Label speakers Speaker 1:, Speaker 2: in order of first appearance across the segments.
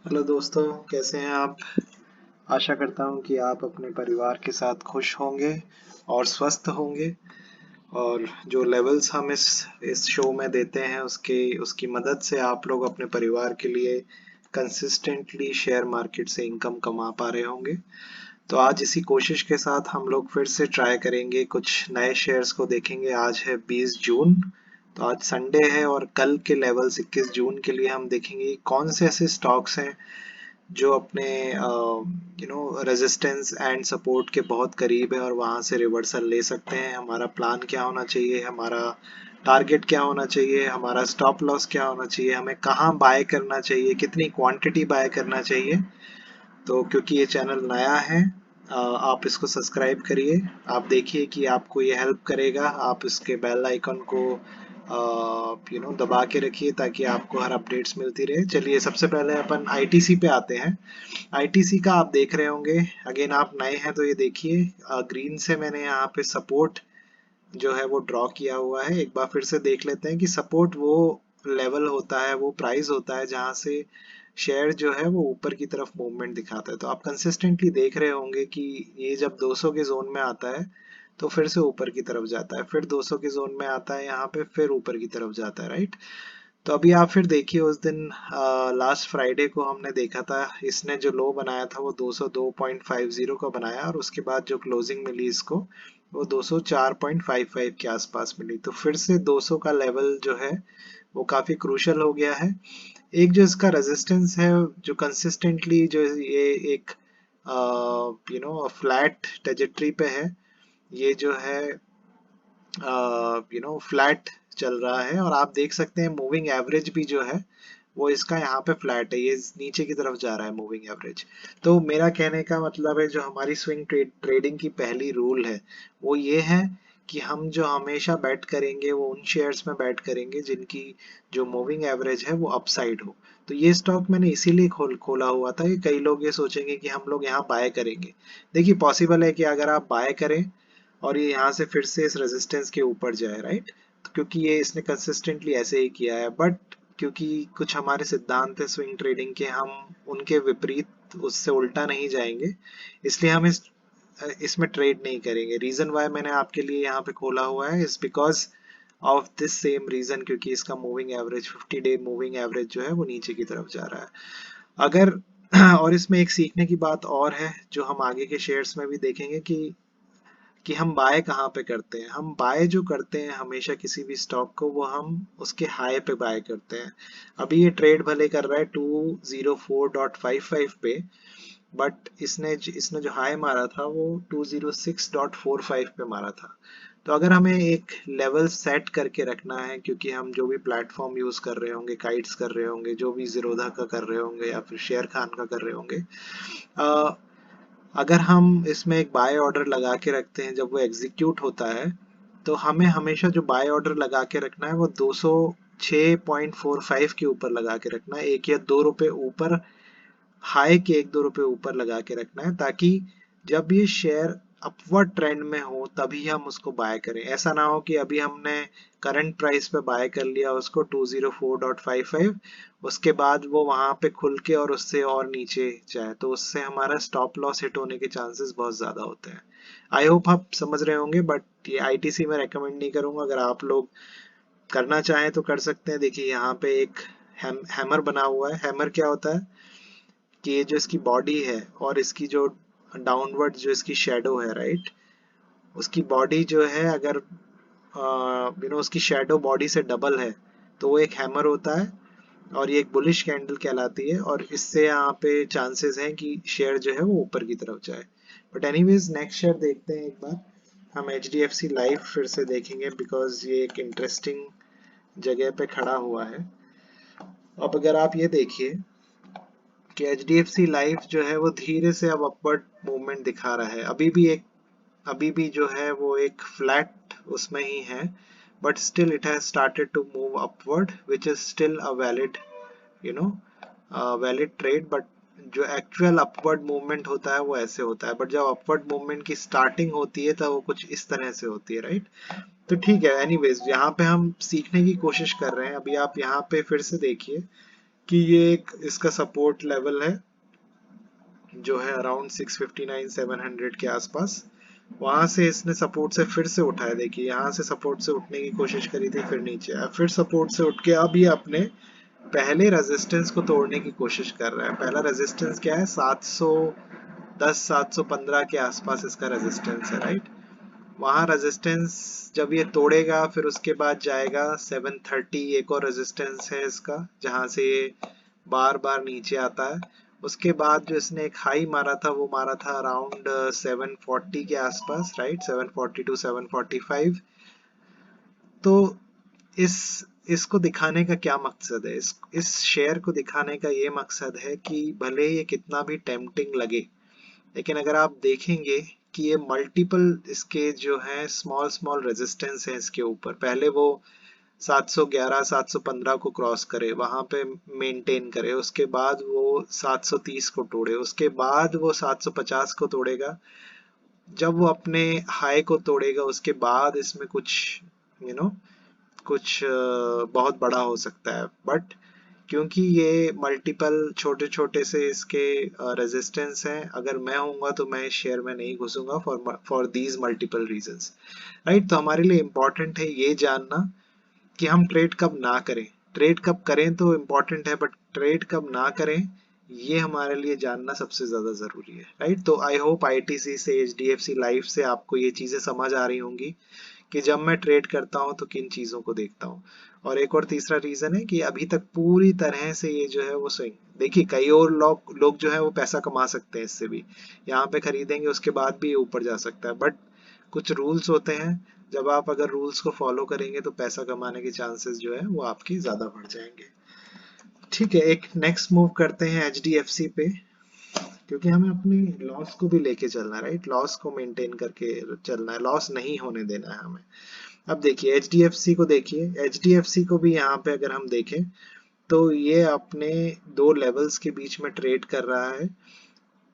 Speaker 1: Hello दोस्तों, कैसे हैं आप। आशा करता हूं कि आप अपने परिवार के साथ खुश होंगे और स्वस्थ होंगे। और जो लेवल्स हम इस शो में देते हैं उसके उसकी मदद से आप लोग अपने परिवार के लिए कंसिस्टेंटली शेयर मार्केट से इनकम कमा पा रहे होंगे। तो आज इसी कोशिश के साथ हम लोग फिर से ट्राई करेंगे, कुछ नए शेयर्स को देखेंगे। आज है 20 जून, तो आज संडे है और कल के लेवल्स 21 जून के लिए हम देखेंगे कौन से ऐसे स्टॉक्स हैं जो अपने रेजिस्टेंस एंड सपोर्ट के बहुत करीब है और वहां से रिवर्सल ले सकते हैं। हमारा प्लान क्या होना चाहिए, हमारा टारगेट क्या होना चाहिए, हमारा स्टॉप लॉस क्या होना चाहिए, हमें कहाँ बाय करना चाहिए, कितनी क्वांटिटी बाय करना चाहिए। तो क्योंकि ये चैनल नया है, आप इसको सब्सक्राइब करिए। आप देखिए कि आपको ये हेल्प करेगा। आप इसके बेल आइकन को दबा के रखिए ताकि आपको हर अपडेट्स मिलती रहे। चलिए सबसे पहले अपन आईटीसी पे आते हैं। आईटीसी का आप देख रहे होंगे, अगेन आप नए हैं तो ये देखिए, ग्रीन से मैंने यहाँ पे सपोर्ट जो है वो ड्रॉ किया हुआ है। एक बार फिर से देख लेते हैं कि सपोर्ट वो लेवल होता है, वो प्राइस होता है जहां से शेयर जो है वो ऊपर की तरफ मूवमेंट दिखाता है। तो आप कंसिस्टेंटली देख रहे होंगे कि ये जब 200 के जोन में आता है तो फिर से ऊपर की तरफ जाता है, फिर 200 के जोन में आता है यहाँ पे, फिर ऊपर की तरफ जाता है, राइट। तो अभी आप फिर देखिए, उस दिन लास्ट फ्राइडे को हमने देखा था, इसने जो लो बनाया था वो 202.50 का बनाया और उसके बाद जो क्लोजिंग मिली इसको वो 204.55 के आसपास मिली। तो फिर से 200 का लेवल जो है वो काफी क्रूशियल हो गया है। एक जो इसका रेजिस्टेंस है, जो कंसिस्टेंटली जो ये एक फ्लैट ट्रेजेक्टरी पे है, ये जो है फ्लैट चल रहा है। और आप देख सकते हैं मूविंग एवरेज भी जो है वो इसका यहाँ पे फ्लैट है, ये नीचे की तरफ जा रहा है मूविंग एवरेज। तो मेरा कहने का मतलब है, जो हमारी स्विंग ट्रेडिंग की पहली रूल है वो ये है कि हम जो हमेशा बैट करेंगे वो उन शेयर्स में बैट करेंगे जिनकी जो मूविंग एवरेज है वो अपसाइड हो। तो ये स्टॉक मैंने इसीलिए खोला हुआ था कि कई लोग ये सोचेंगे कि हम लोग यहाँ बाय करेंगे। देखिए पॉसिबल है कि अगर आप बाय करें और ये यहाँ से फिर से इस रेजिस्टेंस के ऊपर जाए, राइट। तो क्योंकि ये इसने कंसिस्टेंटली ऐसे ही किया है, बट क्योंकि कुछ हमारे सिद्धांत है स्विंग ट्रेडिंग के, हम उनके विपरीत उससे उल्टा नहीं जाएंगे, इसलिए हम इसमें ट्रेड नहीं करेंगे। रीजन वाई मैंने आपके लिए यहाँ पे खोला हुआ है is because of this same reason, क्योंकि इसका moving average 50 day moving average जो है वो नीचे की तरफ जा रहा है। अगर और इसमें एक सीखने की बात और है जो हम आगे के शेयर्स में भी देखेंगे कि हम बाय कहाँ पे करते हैं। हम बाय जो करते हैं हमेशा किसी भी स्टॉक को, वो हम उसके हाई पे बाय करते हैं। अभी ये ट्रेड भले कर रहा है 204.55 पे, बट इसने जो हाई मारा था वो 206.45 पे मारा था। तो अगर हमें एक लेवल सेट करके रखना है, क्योंकि हम जो भी प्लेटफॉर्म यूज कर रहे होंगे, काइट्स कर रहे होंगे, जो भी जीरोधा का कर रहे होंगे या फिर शेयर खान का कर रहे होंगे, अगर हम इसमें एक बाय ऑर्डर लगा के रखते हैं, जब वो एग्जीक्यूट होता है तो हमें हमेशा जो बाय ऑर्डर लगा के रखना है वो 206.45 के ऊपर लगा के रखना है, 1 या 2 रुपए ऊपर, हाई के 1-2 रुपए ऊपर लगा के रखना है, ताकि जब ये शेयर अपवर्ड ट्रेंड में हो तभी हम उसको बाय करें। ऐसा ना हो कि अभी हमने करंट प्राइस पे बाय कर लिया उसको 204.55, उसके बाद वो वहां पे खुल के और उससे और नीचे जाए, तो उससे हमारा स्टॉप लॉस हिट होने के चांसेस बहुत ज्यादा होते हैं। आई होप आप समझ रहे होंगे, बट ये आईटीसी में रेकमेंड नहीं करूंगा। अगर आप लोग करना चाहें तो कर सकते हैं। देखिए यहाँ पे एक हैमर बना हुआ है। हैमर क्या होता है कि ये जो इसकी बॉडी है और इसकी जो डाउनवर्ड जो इसकी शेडो है, राइट, उसकी बॉडी जो है अगर उसकी शेडो बॉडी से डबल है तो वो एक हैमर होता है और ये एक बुलिश कैंडल कहलाती है, और इससे यहाँ पे चांसेस हैं कि शेयर जो है वो ऊपर की तरफ जाए। बट एनीवेज नेक्स्ट शेयर देखते हैं एक बार। हम H D F C life फिर से देखेंगे बिकॉज ये एक इंटरेस्टिंग जगह पे खड़ा हुआ है। अब अगर आप ये देखिए कि H D F C life जो है वो धीरे से अब अपवर्ड मूवमेंट दिखा रहा है। अभी भी जो है वो एक फ्लैट उसमें ही है, but still it has started to move upward which is still a valid you know valid trade. But जो एक्चुअल अपवर्ड मूवमेंट होता है वो ऐसे होता है, बट जब अपवर्ड मूवमेंट की स्टार्टिंग होती है तो वो कुछ इस तरह से होती है, राइट। तो ठीक है, एनीवेज यहाँ पे हम सीखने की कोशिश कर रहे हैं। अभी आप यहाँ पे फिर से देखिए कि ये एक इसका सपोर्ट लेवल है जो है अराउंड 659 700 के आसपास। वहां से इसने सपोर्ट से फिर से उठाया, देखिए यहाँ से सपोर्ट से उठने की कोशिश करी थी, फिर नीचे आया, फिर सपोर्ट से उठ के अब ये अपने पहले रेजिस्टेंस को तोड़ने की कोशिश कर रहा है। पहला रेजिस्टेंस क्या है, 710 715 के आसपास इसका रेजिस्टेंस है, राइट। वहां रेजिस्टेंस जब ये तोड़ेगा फिर उसके बाद जाएगा 730, एक और रेजिस्टेंस है इसका जहां से ये बार बार नीचे आता है। उसके बाद जो इसने एक हाई मारा था वो मारा था अराउंड 740 के आसपास, राइट, 740 टू 745। तो इस इसको दिखाने का क्या मकसद है, इस शेयर को दिखाने का ये मकसद है कि भले ये कितना भी टेम्पटिंग लगे, लेकिन अगर आप देखेंगे कि ये मल्टीपल इसके जो है स्मॉल स्मॉल रेजिस्टेंस है इसके ऊपर, पहले वो 711 715 को क्रॉस करे, वहां पे मेंटेन करे, उसके बाद वो 730 को तोड़े, उसके बाद वो 750 को तोड़ेगा, जब वो अपने हाई को तोड़ेगा उसके बाद इसमें कुछ यू you नो कुछ बहुत बड़ा हो सकता है। बट क्योंकि ये मल्टीपल छोटे छोटे से इसके रेजिस्टेंस हैं, अगर मैं होऊंगा तो मैं इस शेयर में नहीं घुसूंगा for these multiple reasons, right. तो हमारे लिए इम्पोर्टेंट है ये जानना कि हम ट्रेड कब ना करें। ट्रेड कब करें तो इम्पोर्टेंट है, बट ट्रेड कब ना करें ये हमारे लिए जानना सबसे ज्यादा जरूरी है, राइट। तो आई होप आईटीसी से, एचडीएफसी लाइफ से आपको ये चीजें समझ आ रही होंगी कि जब मैं ट्रेड करता हूँ तो किन चीजों को देखता हूँ। और एक और तीसरा रीजन है कि अभी तक पूरी तरह से ये जो है वो स्विंग, देखिए कई और लोग जो है वो पैसा कमा सकते हैं इससे भी, यहाँ पे खरीदेंगे उसके बाद भी ये ऊपर जा सकता है, बट कुछ रूल्स होते हैं, जब आप अगर रूल्स को फॉलो करेंगे तो पैसा कमाने के चांसेस जो है वो आपके ज्यादा बढ़ जाएंगे। ठीक है, एक नेक्स्ट मूव करते हैं एचडीएफसी पे, क्योंकि हमें अपनी लॉस को भी लेके चलना है, राइट। लॉस को मेंटेन करके चलना है, लॉस नहीं होने देना है हमें। अब देखिए एचडीएफसी को, देखिए एचडीएफसी को भी यहाँ पे अगर हम देखें तो ये अपने दो लेवल्स के बीच में ट्रेड कर रहा है।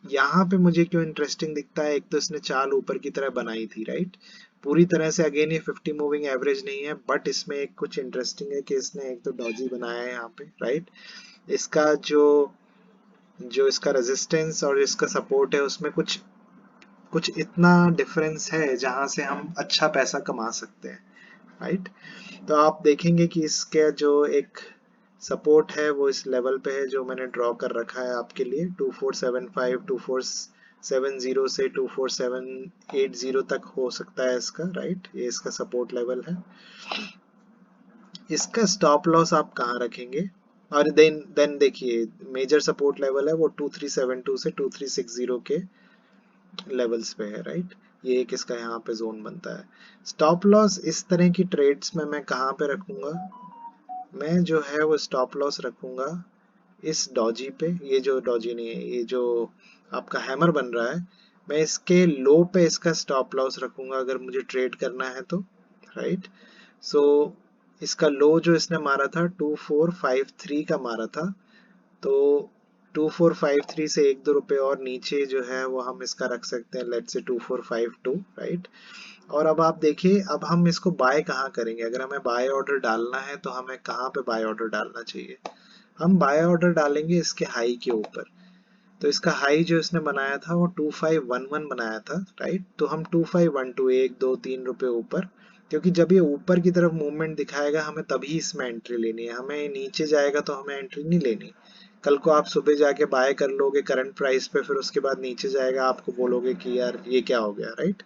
Speaker 1: यहाँ पे मुझे क्यों इंटरेस्टिंग दिखता है, एक तो इसने चाल ऊपर की तरह बनाई थी, राइट। पूरी तरह से अगेन ये 50 मूविंग एवरेज नहीं है, बट इसमें एक कुछ इंटरेस्टिंग है कि इसने एक तो डॉजी बनाया है यहाँ पे, राइट। इसका जो जो इसका रेजिस्टेंस और इसका सपोर्ट है उसमें कुछ कुछ इतना डिफरेंस है जहां से हम अच्छा पैसा कमा सकते हैं, राइट। तो आप देखेंगे कि इसके जो एक सपोर्ट है वो इस लेवल पे है जो मैंने ड्रॉ कर रखा है आपके लिए, 2475 2470 से 24780 तक हो सकता है इसका, राइट। ये इसका सपोर्ट लेवल है। इसका स्टॉप लॉस आप कहाँ रखेंगे, और देन देखिए मेजर सपोर्ट लेवल है वो 2372 से 2360 के लेवल्स पे है, राइट। ये एक इसका यहाँ पे जोन बनता है। स्टॉप लॉस इस तरह की ट्रेड्स में मैं कहाँ पे रखूंगा, मैं जो है वो स्टॉप लॉस रखूंगा इस डॉजी पे, ये जो डॉजी नहीं है, ये जो आपका हैमर बन रहा है, मैं इसके लो पे इसका स्टॉप लॉस रखूंगा अगर मुझे ट्रेड करना है तो, राइट। सो इसका लो जो इसने मारा था 2453 का मारा था, तो 2453 से 1-2 रुपए और नीचे जो है वो हम इसका रख सकते हैं, लेट्स से 2452, राइट। और अब आप देखिए अब हम इसको बाय कहाँ करेंगे, अगर हमें बाय ऑर्डर डालना है तो हमें कहाँ पे बाय ऑर्डर डालना चाहिए, हम बाय ऑर्डर डालेंगे इसके हाई के ऊपर। तो इसका हाई जो इसने बनाया था वो 2511 बनाया था, राइट। तो हम 2512, 1 2 3 रुपए ऊपर, क्योंकि जब ये ऊपर की तरफ मूवमेंट दिखाएगा हमें तभी इसमें एंट्री लेनी है, हमें नीचे जाएगा तो हमें एंट्री नहीं लेनी। कल को आप सुबह जाके बाय कर लोगे करंट प्राइस पे, फिर उसके बाद नीचे जाएगा आपको बोलोगे कि यार ये क्या हो गया, राइट।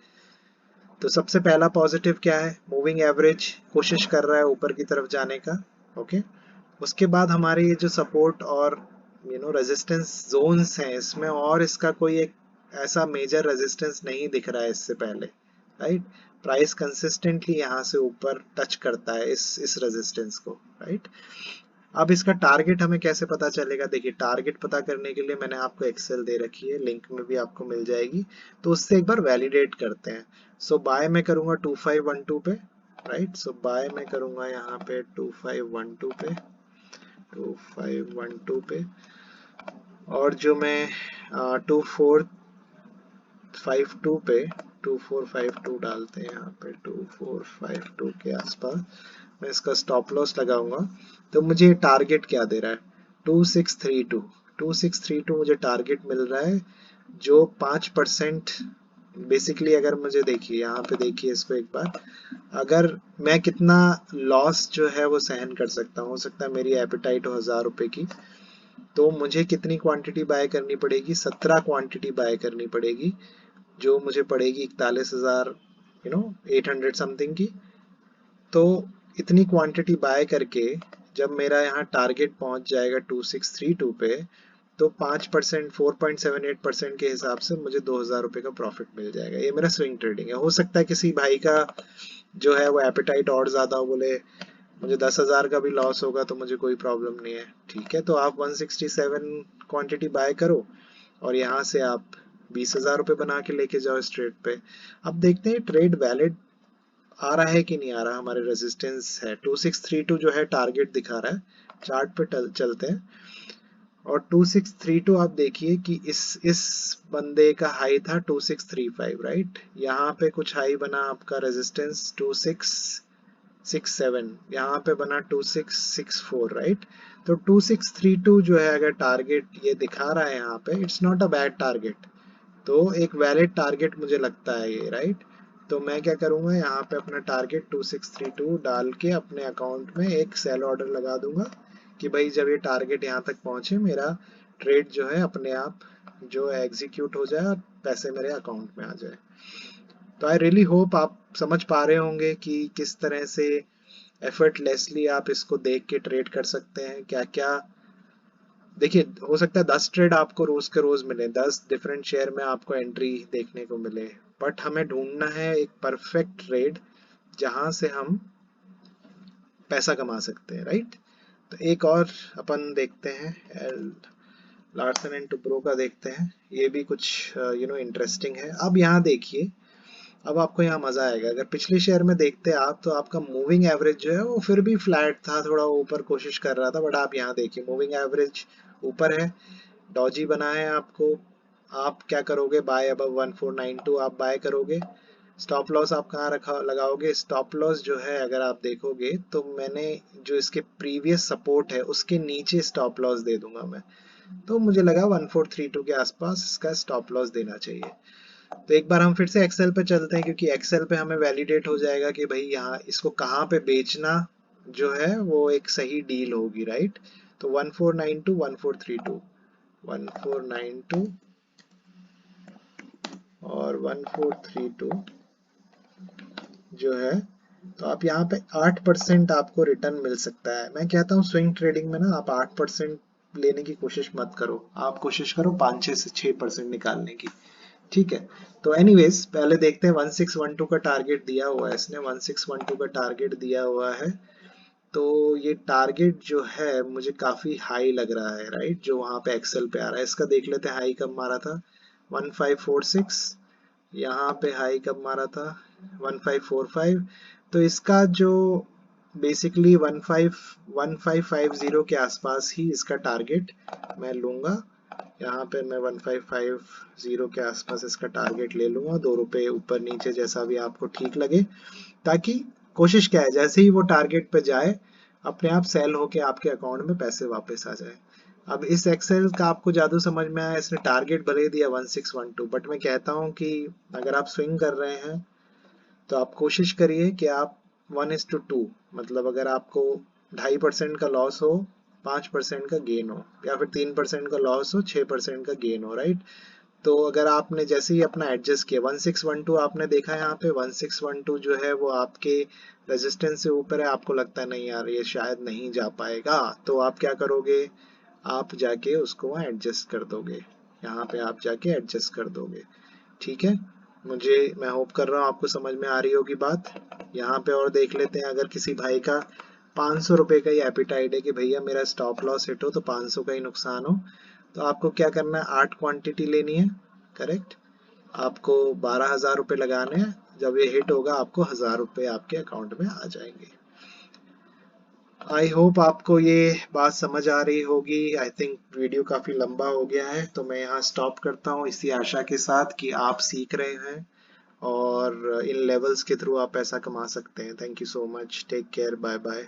Speaker 1: तो सबसे पहला पॉजिटिव क्या है, मूविंग एवरेज कोशिश कर रहा है ऊपर की तरफ जाने का, ओके। उसके बाद हमारे ये जो सपोर्ट और रेजिस्टेंस जोन्स हैं इसमें, और इसका कोई एक ऐसा मेजर रेजिस्टेंस नहीं दिख रहा है इससे पहले, राइट। प्राइस कंसिस्टेंटली यहाँ से ऊपर टच करता है इस रेजिस्टेंस को, राइट। अब इसका टारगेट हमें कैसे पता चलेगा, देखिए टारगेट पता करने के लिए मैंने आपको एक्सेल दे रखी है, लिंक में भी आपको मिल जाएगी, तो उससे एक बार वैलिडेट करते हैं। सो बाय मैं करूंगा 2512 पे, राइट। सो बाय मैं करूंगा यहाँ पे 2512 पे, 2512 पे, और जो मैं 2452 पे, 2452 डालते हैं यहाँ पे, 2452 के आसपास मैं इसका स्टॉप लॉस लगाऊंगा। तो मुझे टारगेट क्या दे रहा है, 2632 मुझे टारगेट मिल रहा है, जो 5%। बेसिकली अगर मुझे देखिए, यहाँ पे देखिए इसको एक बार, अगर मैं कितना लॉस जो है वो सहन कर सकता हूँ, हो सकता है मेरी एपेटाइट हो 1000 रुपए की, तो मुझे कितनी क्वांटिटी बाय करनी पड़ेगी, 17 क्वांटिटी बाय करनी पड़ेगी, जो मुझे पड़ेगी 41,000 800 समथिंग की। तो इतनी क्वांटिटी बाय करके जब मेरा यहाँ टारगेट पहुंच जाएगा 2632 पे, तो 5% 4.78% के हिसाब से मुझे 2000 रुपये का प्रॉफिट मिल जाएगा। ये मेरा स्विंग ट्रेडिंग है। हो सकता है किसी भाई का जो है वो एपेटाइट और ज्यादा हो, बोले मुझे 10,000 का भी लॉस होगा तो मुझे कोई प्रॉब्लम नहीं है, ठीक है, तो आप 167 क्वांटिटी बाय करो और यहाँ से आप 20,000 रुपये बना के लेके जाओ स्ट्रेट पे। अब देखते हैं ट्रेड वैलिड आ रहा है कि नहीं आ रहा। हमारे रेजिस्टेंस है 2632 जो है टारगेट दिखा रहा है, चार्ट पे चलते हैं। और 2632 आप देखिए कि इस बंदे का हाई था 2635, राइट। यहाँ पे कुछ हाई बना आपका रेजिस्टेंस 2667, यहाँ पे बना 2664, राइट। तो 2632 जो है अगर टारगेट ये दिखा रहा है यहाँ पे, it's not a bad target, तो एक वैलिड टारगेट मुझे लगता है ये, राइट। तो मैं क्या करूंगा, यहाँ पे अपना टारगेट 2632 डाल के अपने अकाउंट में एक सेल ऑर्डर लगा दूंगा कि भाई जब ये टारगेट यहाँ तक पहुंचे, मेरा ट्रेड जो है अपने आप जो एग्जीक्यूट हो जाए और पैसे मेरे अकाउंट में आ जाए। तो आई रियली होप आप समझ पा रहे होंगे कि किस तरह से एफर्टलेसली आप इसको देख के ट्रेड कर सकते हैं। क्या क्या देखिए, हो सकता है 10 ट्रेड आपको रोज के रोज मिले, 10 डिफरेंट शेयर में आपको एंट्री देखने को मिले, बट हमें ढूंढना है एक परफेक्ट ट्रेड जहां से हम पैसा कमा सकते हैं, राइट। तो एक और अपन देखते हैं, लार्सन एंड टुब्रो का देखते हैं, ये भी कुछ इंटरेस्टिंग है। अब यहाँ देखिए, अब आपको यहाँ मजा आएगा। अगर पिछले शेयर में देखते आप तो आपका मूविंग एवरेज जो है वो फिर भी फ्लैट था, थोड़ा ऊपर कोशिश कर रहा था, बट आप यहाँ देखिए मूविंग एवरेज ऊपर है, डॉजी बना है आपको। आप क्या करोगे, बाय अब 1492 आप बाय करोगे। स्टॉप लॉस आप कहाँ रखा लगाओगे, स्टॉप लॉस जो है अगर आप देखोगे तो मैंने जो इसके प्रीवियस सपोर्ट है उसके नीचे स्टॉप लॉस दे दूंगा मैं। तो मुझे लगा 1432 के आसपास इसका स्टॉप लॉस देना चाहिए। तो एक बार हम फिर से एक्सेल पे चलते हैं, क्योंकि एक्सेल पे हमें वैलिडेट हो जाएगा कि भाई यहाँ इसको कहाँ पे बेचना जो है वो एक सही डील होगी, राइट। तो 1492 1432 1492 और 1432 जो है, तो आप यहाँ पे 8% आपको रिटर्न मिल सकता है। मैं कहता हूँ स्विंग ट्रेडिंग में ना आप 8% लेने की कोशिश मत करो, आप कोशिश करो 5-6 से 6% निकालने की, ठीक है। तो एनीवेज पहले देखते हैं, 1612 का टारगेट दिया हुआ है इसने, 1612 का टारगेट दिया हुआ है। तो ये टारगेट जो है मुझे काफी हाई लग रहा है, राइट, जो वहां पे एक्सेल पे आ रहा है। इसका देख लेते हैं हाई कब मारा था, 1546। यहाँ पे हाई कब मारा था, 1545। तो इसका जो बेसिकली 1550 के आसपास ही इसका टारगेट मैं लूंगा। यहाँ पे मैं 1550 के आसपास इसका टारगेट ले लूंगा, 2 रुपए ऊपर नीचे जैसा भी आपको ठीक लगे, ताकि कोशिश क्या है जैसे ही वो टारगेट पे जाए अपने आप सेल होके आपके अकाउंट में पैसे वापस आ जाए। अब इस एक्सेल का आपको जादू समझ में आया, इसने टारगेट भले ही दिया 1612, बट मैं कहता हूँ कि अगर आप स्विंग कर रहे हैं तो आप कोशिश करिए कि आप 1:2, मतलब अगर आपको 2.5% का लॉस हो, 5% का गेन हो, या फिर 3% का लॉस हो, 6% का गेन हो, राइट। तो अगर आपने जैसे ही अपना एडजस्ट किया 1612 आपने देखा यहाँ पे 1612 जो है वो आपके रेजिस्टेंस से ऊपर है, आपको लगता है नहीं यार ये शायद नहीं जा पाएगा, तो आप क्या करोगे, आप जाके उसको वहाँ एडजस्ट कर दोगे, यहाँ पे आप जाके एडजस्ट कर दोगे, ठीक है। मैं होप कर रहा हूँ आपको समझ में आ रही होगी बात। यहाँ पे और देख लेते हैं, अगर किसी भाई का 500 रुपए का ही एपिटाइट है कि भैया मेरा स्टॉप लॉस हिट हो तो 500 का ही नुकसान हो, तो आपको क्या करना है, 8 क्वांटिटी लेनी है, करेक्ट। आपको 12,000 रुपये लगाने हैं, जब ये हिट होगा आपको 1,000 रुपये आपके अकाउंट में आ जाएंगे। आई होप आपको ये बात समझ आ रही होगी। आई थिंक वीडियो काफी लंबा हो गया है, तो मैं यहाँ स्टॉप करता हूँ इसी आशा के साथ कि आप सीख रहे हैं और इन लेवल्स के थ्रू आप पैसा कमा सकते हैं। Thank you so much, take care, bye bye.